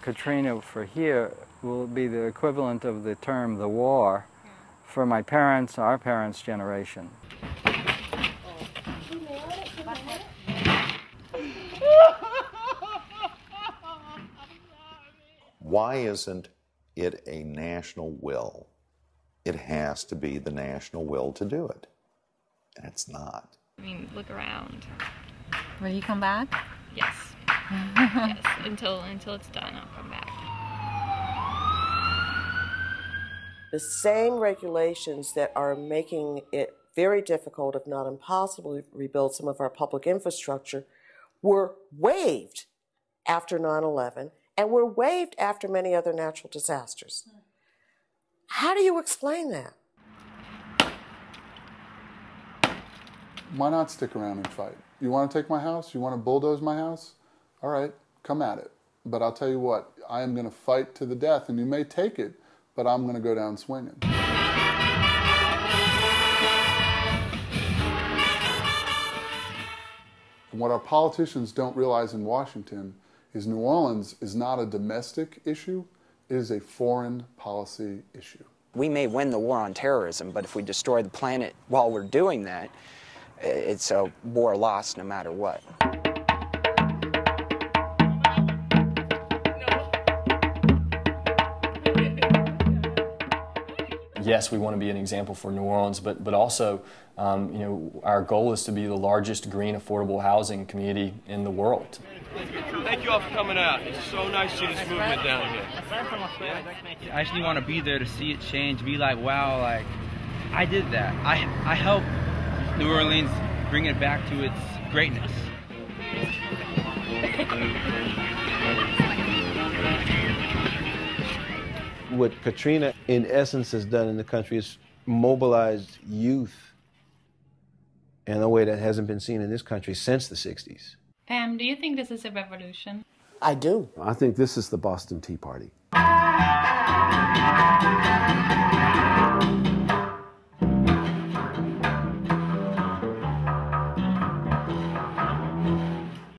Katrina for here will be the equivalent of the term the war for my parents, our parents' generation. Why isn't it a national will? It has to be the national will to do it, and it's not. I mean, look around. Will you come back? Yes. Yes, until it's done, I'll come back. The same regulations that are making it very difficult, if not impossible, to rebuild some of our public infrastructure were waived after 9/11 and were waived after many other natural disasters. How do you explain that? Why not stick around and fight? You want to take my house? You want to bulldoze my house? All right, come at it. But I'll tell you what, I am going to fight to the death, and you may take it, but I'm going to go down swinging. And what our politicians don't realize in Washington is New Orleans is not a domestic issue, it is a foreign policy issue. We may win the war on terrorism, but if we destroy the planet while we're doing that, it's a war lost no matter what. Yes, we want to be an example for New Orleans, but also, you know, our goal is to be the largest green, affordable housing community in the world. Thank you all for coming out. It's so nice to see this movement down here. I actually want to be there to see it change, be like, wow, like, I did that. I helped New Orleans bring it back to its greatness. What Katrina, in essence, has done in the country is mobilized youth in a way that hasn't been seen in this country since the 60s. Pam, do you think this is a revolution? I do. I think this is the Boston Tea Party.